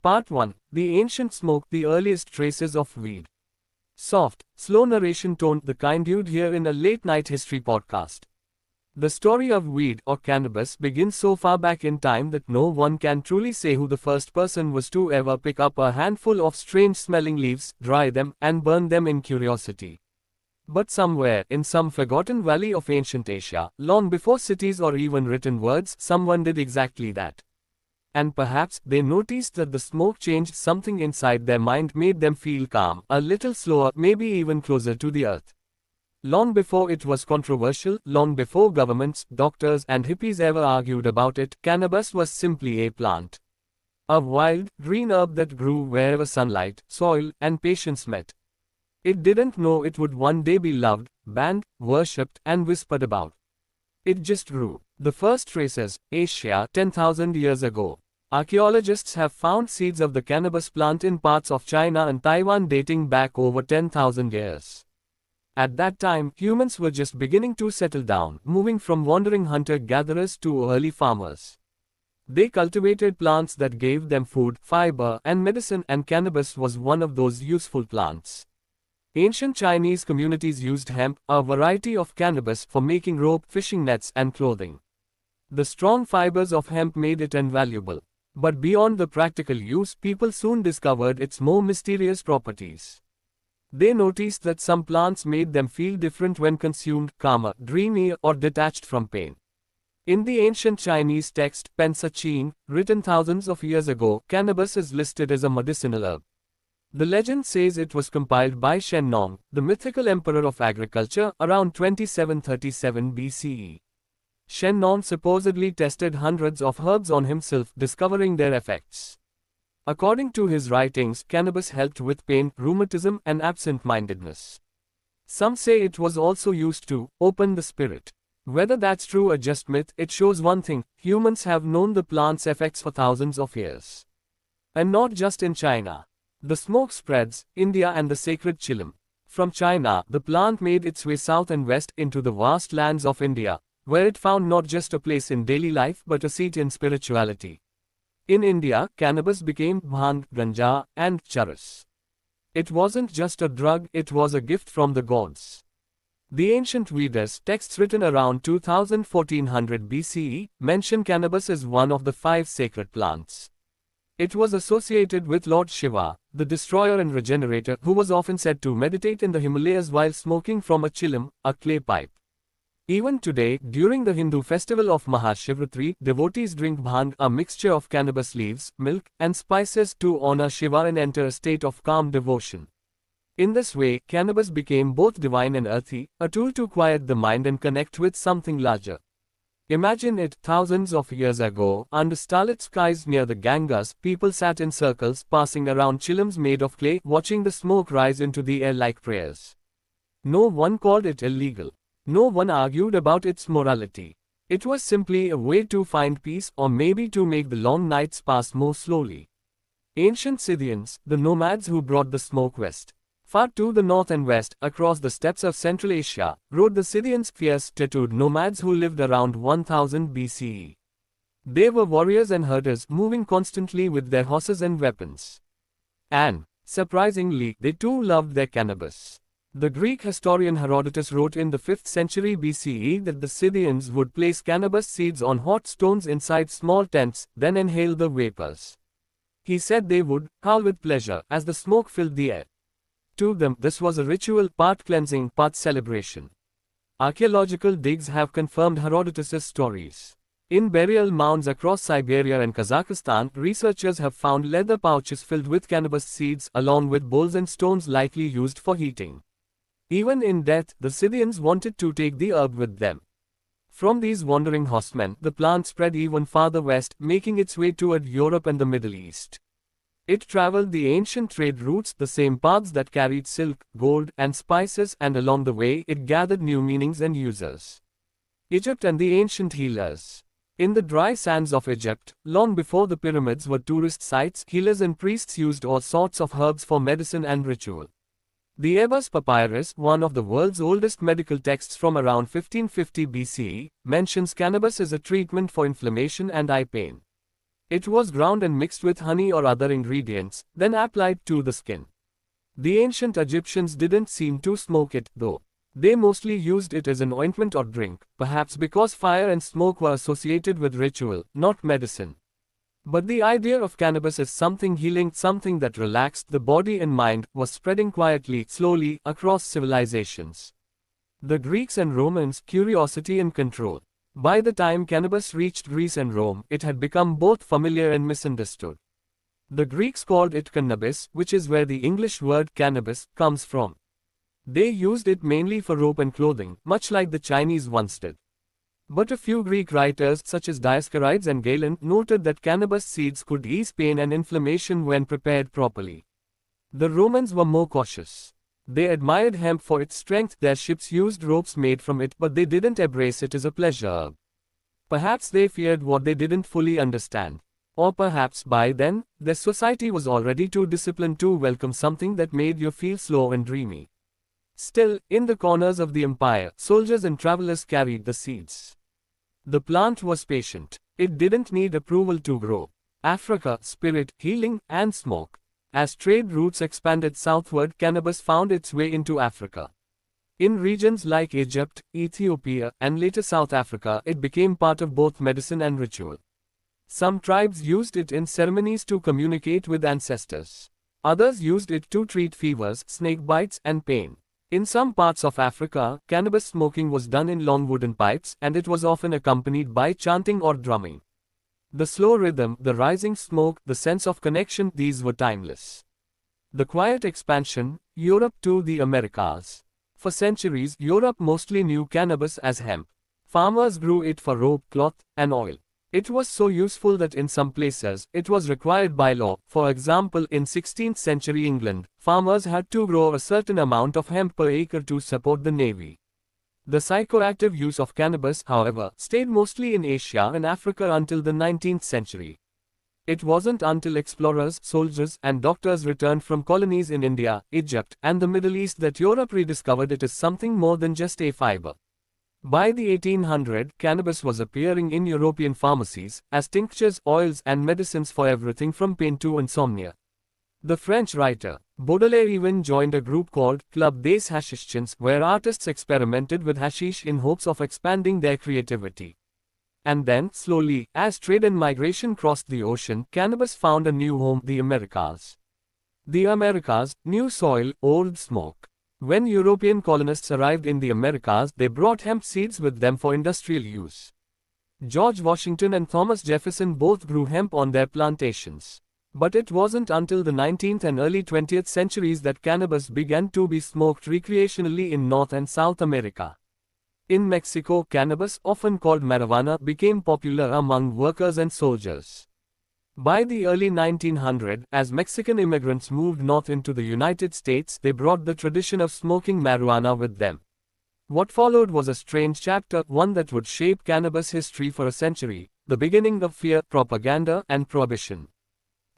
Part 1. The Ancient Smoke, the Earliest Traces of Weed. Soft, slow narration toned the kind you'd hear in a late-night history podcast. The story of weed, or cannabis, begins so far back in time that no one can truly say who the first person was to ever pick up a handful of strange-smelling leaves, dry them, and burn them in curiosity. But somewhere, in some forgotten valley of ancient Asia, long before cities or even written words, someone did exactly that. And perhaps they noticed that the smoke changed something inside their mind, made them feel calm, a little slower, maybe even closer to the earth. Long before it was controversial, long before governments, doctors, and hippies ever argued about it, cannabis was simply a plant. A wild, green herb that grew wherever sunlight, soil, and patience met. It didn't know it would one day be loved, banned, worshipped, and whispered about. It just grew. The first traces, Asia, 10,000 years ago. Archaeologists have found seeds of the cannabis plant in parts of China and Taiwan dating back over 10,000 years. At that time, humans were just beginning to settle down, moving from wandering hunter-gatherers to early farmers. They cultivated plants that gave them food, fiber, and medicine, and cannabis was one of those useful plants. Ancient Chinese communities used hemp, a variety of cannabis, for making rope, fishing nets, and clothing. The strong fibers of hemp made it invaluable. But beyond the practical use, people soon discovered its more mysterious properties. They noticed that some plants made them feel different when consumed, calmer, dreamier, or detached from pain. In the ancient Chinese text, Pensachin, written thousands of years ago, cannabis is listed as a medicinal herb. The legend says it was compiled by Shen Nong, the mythical emperor of agriculture, around 2737 BCE. Shen Nong supposedly tested hundreds of herbs on himself, discovering their effects. According to his writings, cannabis helped with pain, rheumatism, and absent-mindedness. Some say it was also used to open the spirit. Whether that's true or just myth, it shows one thing: humans have known the plant's effects for thousands of years. And not just in China. The smoke spreads, India and the sacred chillum. From China, the plant made its way south and west into the vast lands of India, where it found not just a place in daily life but a seat in spirituality. In India, cannabis became bhang, ganja, and charas. It wasn't just a drug, it was a gift from the gods. The ancient Vedas, texts written around 1400 BCE, mention cannabis as one of the 5 sacred plants. It was associated with Lord Shiva, the destroyer and regenerator, who was often said to meditate in the Himalayas while smoking from a chillum, a clay pipe. Even today, during the Hindu festival of Mahashivratri, devotees drink bhang, a mixture of cannabis leaves, milk, and spices, to honor Shiva and enter a state of calm devotion. In this way, cannabis became both divine and earthy, a tool to quiet the mind and connect with something larger. Imagine it, thousands of years ago, under starlit skies near the Ganges, people sat in circles, passing around chillums made of clay, watching the smoke rise into the air like prayers. No one called it illegal. No one argued about its morality. It was simply a way to find peace, or maybe to make the long nights pass more slowly. Ancient Scythians, the nomads who brought the smoke west, far to the north and west, across the steppes of Central Asia, rode the Scythians, fierce, tattooed nomads who lived around 1000 BCE. They were warriors and herders, moving constantly with their horses and weapons. And, surprisingly, they too loved their cannabis. The Greek historian Herodotus wrote in the 5th century BCE that the Scythians would place cannabis seeds on hot stones inside small tents, then inhale the vapors. He said they would howl with pleasure as the smoke filled the air. To them, this was a ritual, part cleansing, part celebration. Archaeological digs have confirmed Herodotus's stories. In burial mounds across Siberia and Kazakhstan, researchers have found leather pouches filled with cannabis seeds, along with bowls and stones likely used for heating. Even in death, the Scythians wanted to take the herb with them. From these wandering horsemen, the plant spread even farther west, making its way toward Europe and the Middle East. It traveled the ancient trade routes, the same paths that carried silk, gold, and spices, and along the way, it gathered new meanings and users. Egypt and the ancient healers. In the dry sands of Egypt, long before the pyramids were tourist sites, healers and priests used all sorts of herbs for medicine and ritual. The Ebers Papyrus, one of the world's oldest medical texts from around 1550 BCE, mentions cannabis as a treatment for inflammation and eye pain. It was ground and mixed with honey or other ingredients, then applied to the skin. The ancient Egyptians didn't seem to smoke it, though. They mostly used it as an ointment or drink, perhaps because fire and smoke were associated with ritual, not medicine. But the idea of cannabis as something healing, something that relaxed the body and mind, was spreading quietly, slowly, across civilizations. The Greeks and Romans, curiosity and control. By the time cannabis reached Greece and Rome, it had become both familiar and misunderstood. The Greeks called it cannabis, which is where the English word cannabis comes from. They used it mainly for rope and clothing, much like the Chinese once did. But a few Greek writers such as Dioscorides and Galen noted that cannabis seeds could ease pain and inflammation when prepared properly. The Romans were more cautious. They admired hemp for its strength, their ships used ropes made from it, but they didn't embrace it as a pleasure herb. Perhaps they feared what they didn't fully understand. Or perhaps by then, their society was already too disciplined to welcome something that made you feel slow and dreamy. Still, in the corners of the empire, soldiers and travelers carried the seeds. The plant was patient. It didn't need approval to grow. Africa, spirit, healing, and smoke. As trade routes expanded southward, cannabis found its way into Africa. In regions like Egypt, Ethiopia, and later South Africa, it became part of both medicine and ritual. Some tribes used it in ceremonies to communicate with ancestors. Others used it to treat fevers, snake bites, and pain. In some parts of Africa, cannabis smoking was done in long wooden pipes, and it was often accompanied by chanting or drumming. The slow rhythm, the rising smoke, the sense of connection, these were timeless. The quiet expansion, Europe to the Americas. For centuries, Europe mostly knew cannabis as hemp. Farmers grew it for rope, cloth, and oil. It was so useful that in some places, it was required by law. For example, in 16th century England, farmers had to grow a certain amount of hemp per acre to support the navy. The psychoactive use of cannabis, however, stayed mostly in Asia and Africa until the 19th century. It wasn't until explorers, soldiers, and doctors returned from colonies in India, Egypt, and the Middle East that Europe rediscovered it as something more than just a fiber. By the 1800s, cannabis was appearing in European pharmacies, as tinctures, oils, and medicines for everything from pain to insomnia. The French writer Baudelaire even joined a group called Club des Hashichiens, where artists experimented with hashish in hopes of expanding their creativity. And then, slowly, as trade and migration crossed the ocean, cannabis found a new home, the Americas. The Americas, new soil, old smoke. When European colonists arrived in the Americas, they brought hemp seeds with them for industrial use. George Washington and Thomas Jefferson both grew hemp on their plantations. But it wasn't until the 19th and early 20th centuries that cannabis began to be smoked recreationally in North and South America. In Mexico, cannabis, often called marijuana, became popular among workers and soldiers. By the early 1900s, as Mexican immigrants moved north into the United States, they brought the tradition of smoking marijuana with them. What followed was a strange chapter, one that would shape cannabis history for a century, the beginning of fear, propaganda, and prohibition.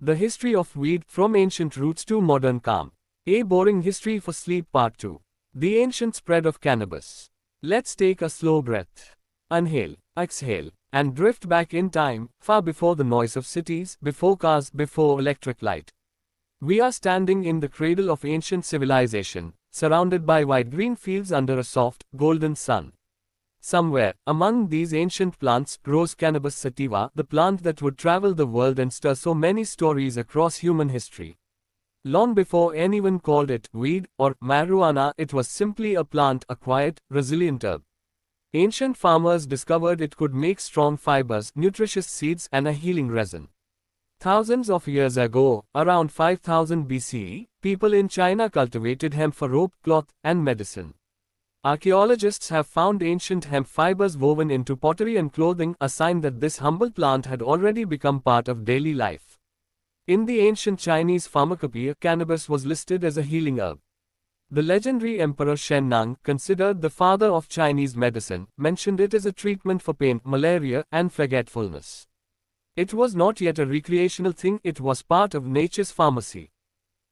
The history of weed, from ancient roots to modern calm. A boring history for sleep part 2. The ancient spread of cannabis. Let's take a slow breath. Inhale, exhale, and drift back in time, far before the noise of cities, before cars, before electric light. We are standing in the cradle of ancient civilization, surrounded by wide green fields under a soft, golden sun. Somewhere, among these ancient plants, grows cannabis sativa, the plant that would travel the world and stir so many stories across human history. Long before anyone called it weed or marijuana, it was simply a plant, a quiet, resilient herb. Ancient farmers discovered it could make strong fibers, nutritious seeds, and a healing resin. Thousands of years ago, around 5000 BCE, people in China cultivated hemp for rope, cloth, and medicine. Archaeologists have found ancient hemp fibers woven into pottery and clothing, a sign that this humble plant had already become part of daily life. In the ancient Chinese pharmacopoeia, cannabis was listed as a healing herb. The legendary Emperor Shen Nung, considered the father of Chinese medicine, mentioned it as a treatment for pain, malaria, and forgetfulness. It was not yet a recreational thing, it was part of nature's pharmacy.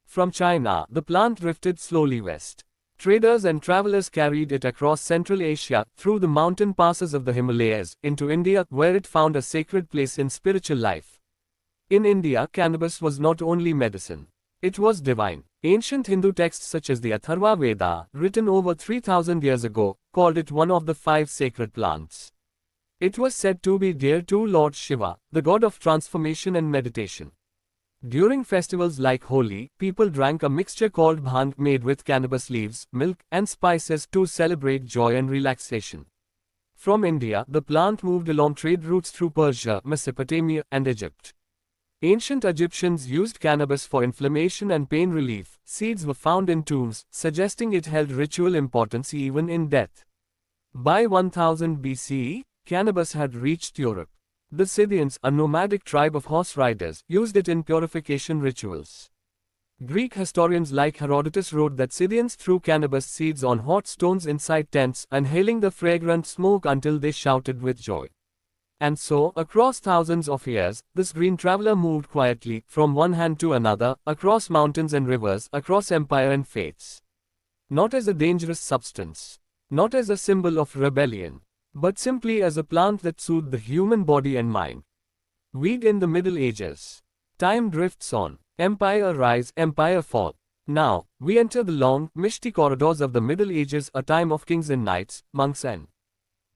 From China, the plant drifted slowly west. Traders and travelers carried it across Central Asia, through the mountain passes of the Himalayas, into India, where it found a sacred place in spiritual life. In India, cannabis was not only medicine. It was divine. Ancient Hindu texts such as the Atharva Veda, written over 3000 years ago, called it one of the 5 sacred plants. It was said to be dear to Lord Shiva, the god of transformation and meditation. During festivals like Holi, people drank a mixture called bhang made with cannabis leaves, milk, and spices to celebrate joy and relaxation. From India, the plant moved along trade routes through Persia, Mesopotamia, and Egypt. Ancient Egyptians used cannabis for inflammation and pain relief. Seeds were found in tombs, suggesting it held ritual importance even in death. By 1000 BCE, cannabis had reached Europe. The Scythians, a nomadic tribe of horse riders, used it in purification rituals. Greek historians like Herodotus wrote that Scythians threw cannabis seeds on hot stones inside tents, inhaling the fragrant smoke until they shouted with joy. And so, across thousands of years, this green traveler moved quietly, from one hand to another, across mountains and rivers, across empire and faiths. Not as a dangerous substance. Not as a symbol of rebellion. But simply as a plant that soothed the human body and mind. Weed in the Middle Ages. Time drifts on. Empire rise, empire fall. Now, we enter the long, misty corridors of the Middle Ages, a time of kings and knights, monks and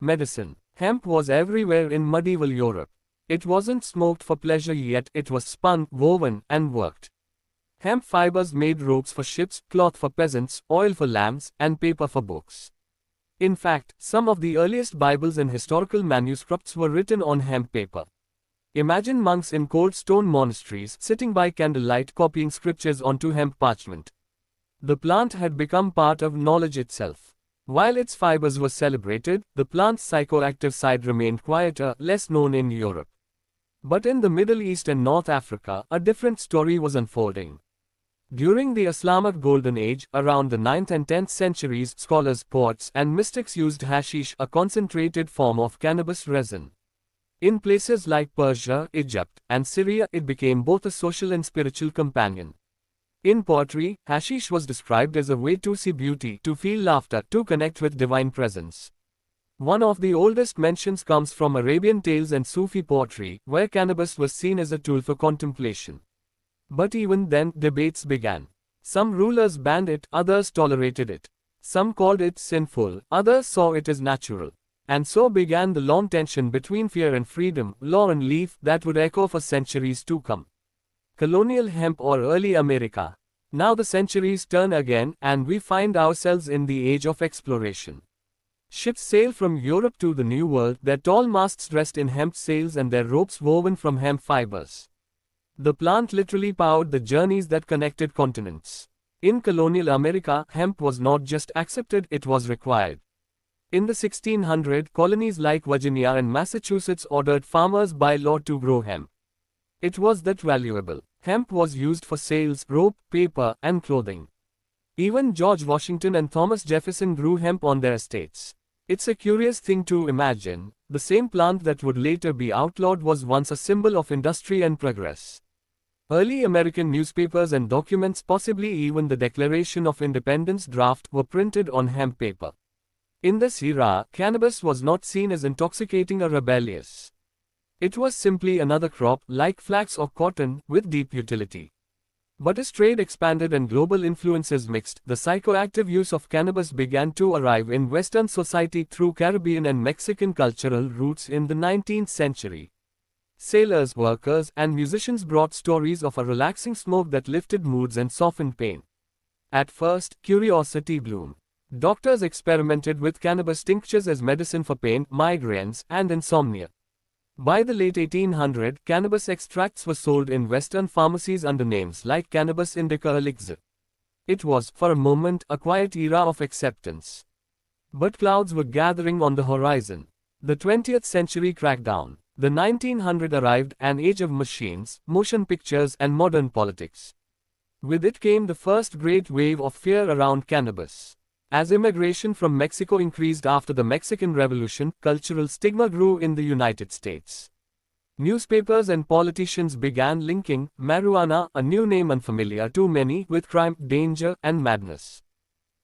medicine. Hemp was everywhere in medieval Europe. It wasn't smoked for pleasure yet, it was spun, woven, and worked. Hemp fibers made ropes for ships, cloth for peasants, oil for lamps, and paper for books. In fact, some of the earliest Bibles and historical manuscripts were written on hemp paper. Imagine monks in cold stone monasteries sitting by candlelight copying scriptures onto hemp parchment. The plant had become part of knowledge itself. While its fibers were celebrated, the plant's psychoactive side remained quieter, less known in Europe. But in the Middle East and North Africa, a different story was unfolding. During the Islamic Golden Age, around the 9th and 10th centuries, scholars, poets, and mystics used hashish, a concentrated form of cannabis resin. In places like Persia, Egypt, and Syria, it became both a social and spiritual companion. In poetry, hashish was described as a way to see beauty, to feel laughter, to connect with divine presence. One of the oldest mentions comes from Arabian tales and Sufi poetry, where cannabis was seen as a tool for contemplation. But even then, debates began. Some rulers banned it, others tolerated it. Some called it sinful, others saw it as natural. And so began the long tension between fear and freedom, law and leaf, that would echo for centuries to come. Colonial hemp or early America. Now the centuries turn again, and we find ourselves in the age of exploration. Ships sail from Europe to the New World, their tall masts dressed in hemp sails and their ropes woven from hemp fibers. The plant literally powered the journeys that connected continents. In colonial America, hemp was not just accepted, it was required. In the 1600s, colonies like Virginia and Massachusetts ordered farmers by law to grow hemp. It was that valuable. Hemp was used for sails, rope, paper, and clothing. Even George Washington and Thomas Jefferson grew hemp on their estates. It's a curious thing to imagine, the same plant that would later be outlawed was once a symbol of industry and progress. Early American newspapers and documents, possibly even the Declaration of Independence draft, were printed on hemp paper. In this era, cannabis was not seen as intoxicating or rebellious. It was simply another crop, like flax or cotton, with deep utility. But as trade expanded and global influences mixed, the psychoactive use of cannabis began to arrive in Western society through Caribbean and Mexican cultural roots in the 19th century. Sailors, workers, and musicians brought stories of a relaxing smoke that lifted moods and softened pain. At first, curiosity bloomed. Doctors experimented with cannabis tinctures as medicine for pain, migraines, and insomnia. By the late 1800s, cannabis extracts were sold in Western pharmacies under names like cannabis indica elixir. It was, for a moment, a quiet era of acceptance. But clouds were gathering on the horizon. The 20th century cracked down. The 1900s arrived, an age of machines, motion pictures, and modern politics. With it came the first great wave of fear around cannabis. As immigration from Mexico increased after the Mexican Revolution, cultural stigma grew in the United States. Newspapers and politicians began linking marijuana, a new name unfamiliar to many, with crime, danger, and madness.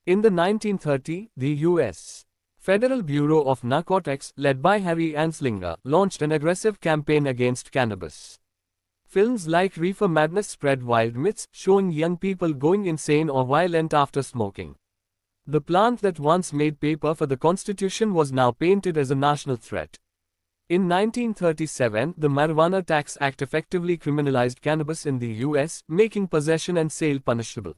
In the 1930s, the U.S. Federal Bureau of Narcotics, led by Harry Anslinger, launched an aggressive campaign against cannabis. Films like Reefer Madness spread wild myths, showing young people going insane or violent after smoking. The plant that once made paper for the Constitution was now painted as a national threat. In 1937, the Marijuana Tax Act effectively criminalized cannabis in the US, making possession and sale punishable.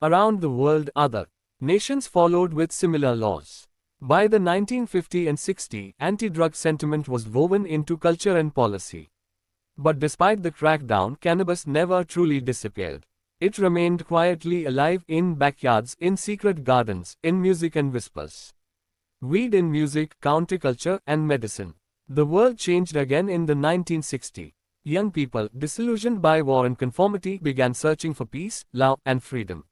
Around the world, other nations followed with similar laws. By the 1950 and 60, anti-drug sentiment was woven into culture and policy. But despite the crackdown, cannabis never truly disappeared. It remained quietly alive in backyards, in secret gardens, in music and whispers. Weed in music, counterculture, and medicine. The world changed again in the 1960s. Young people, disillusioned by war and conformity, began searching for peace, love, and freedom.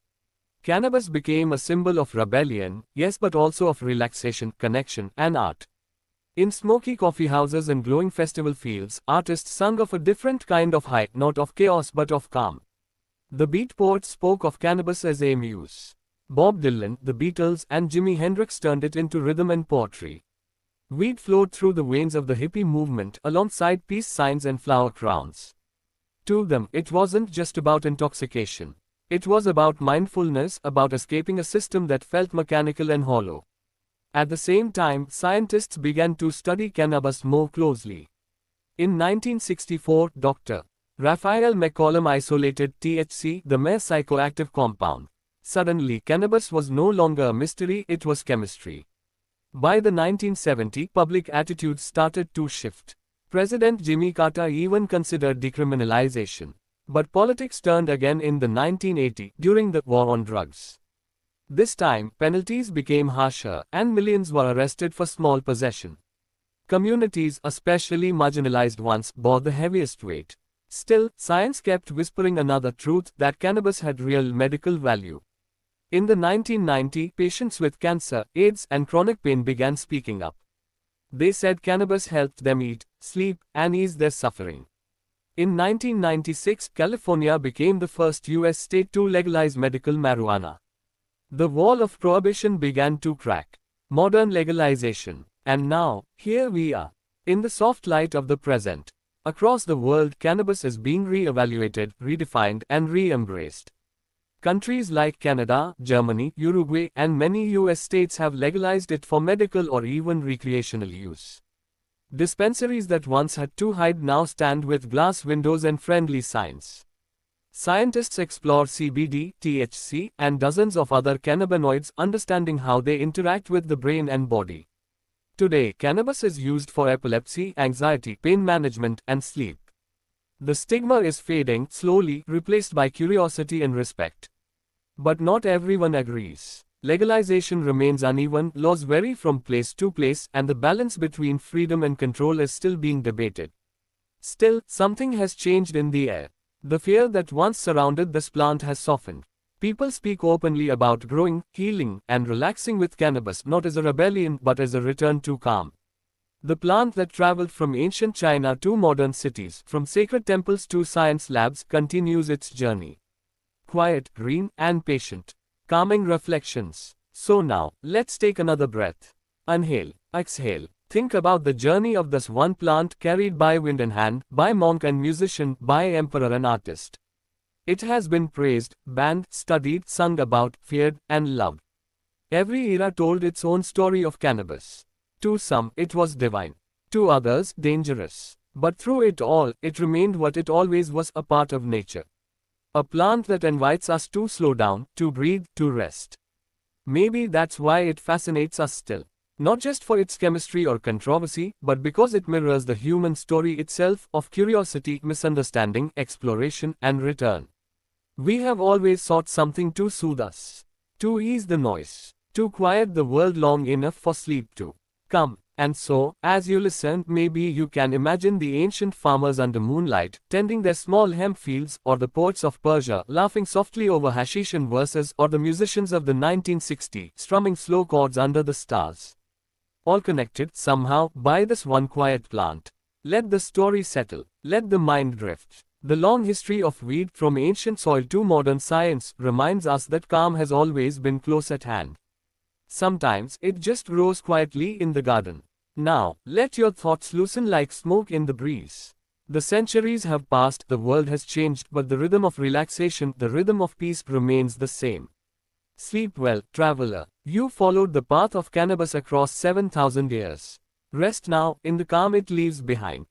Cannabis became a symbol of rebellion, yes, but also of relaxation, connection, and art. In smoky coffee houses and glowing festival fields, artists sung of a different kind of high, not of chaos but of calm. The beat poets spoke of cannabis as a muse. Bob Dylan, the Beatles, and Jimi Hendrix turned it into rhythm and poetry. Weed flowed through the veins of the hippie movement alongside peace signs and flower crowns. To them, it wasn't just about intoxication. It was about mindfulness, about escaping a system that felt mechanical and hollow. At the same time, scientists began to study cannabis more closely. In 1964, Dr. Raphael McCollum isolated THC, the mere psychoactive compound. Suddenly, cannabis was no longer a mystery, it was chemistry. By the 1970s, public attitudes started to shift. President Jimmy Carter even considered decriminalization. But politics turned again in the 1980s, during the war on drugs. This time, penalties became harsher, and millions were arrested for small possession. Communities, especially marginalized ones, bore the heaviest weight. Still, science kept whispering another truth, that cannabis had real medical value. In the 1990s, patients with cancer, AIDS, and chronic pain began speaking up. They said cannabis helped them eat, sleep, and ease their suffering. In 1996, California became the first US state to legalize medical marijuana. The wall of prohibition began to crack. Modern legalization. And now, here we are. In the soft light of the present. Across the world, cannabis is being re-evaluated, redefined, and re-embraced. Countries like Canada, Germany, Uruguay, and many US states have legalized it for medical or even recreational use. Dispensaries that once had to hide now stand with glass windows and friendly signs. Scientists explore CBD, THC, and dozens of other cannabinoids, understanding how they interact with the brain and body. Today, cannabis is used for epilepsy, anxiety, pain management, and sleep. The stigma is fading, slowly, replaced by curiosity and respect. But not everyone agrees. Legalization remains uneven, laws vary from place to place, and the balance between freedom and control is still being debated. Still, something has changed in the air. The fear that once surrounded this plant has softened. People speak openly about growing, healing, and relaxing with cannabis, not as a rebellion but as a return to calm. The plant that traveled from ancient China to modern cities, from sacred temples to science labs, continues its journey. Quiet, green, and patient. Calming reflections. So now, let's take another breath. Inhale, exhale. Think about the journey of this one plant, carried by wind and hand, by monk and musician, by emperor and artist. It has been praised, banned, studied, sung about, feared, and loved. Every era told its own story of cannabis. To some, it was divine. To others, dangerous. But through it all, it remained what it always was, a part of nature. A plant that invites us to slow down, to breathe, to rest. Maybe that's why it fascinates us still. Not just for its chemistry or controversy, but because it mirrors the human story itself, of curiosity, misunderstanding, exploration, and return. We have always sought something to soothe us. To ease the noise. To quiet the world long enough for sleep to come. And so, as you listen, maybe you can imagine the ancient farmers under moonlight, tending their small hemp fields, or the poets of Persia, laughing softly over hashish and verses, or the musicians of the 1960s, strumming slow chords under the stars. All connected, somehow, by this one quiet plant. Let the story settle. Let the mind drift. The long history of weed, from ancient soil to modern science, reminds us that calm has always been close at hand. Sometimes, it just grows quietly in the garden. Now, let your thoughts loosen like smoke in the breeze. The centuries have passed, the world has changed, but the rhythm of relaxation, the rhythm of peace remains the same. Sleep well, traveler. You followed the path of cannabis across 7,000 years. Rest now, in the calm it leaves behind.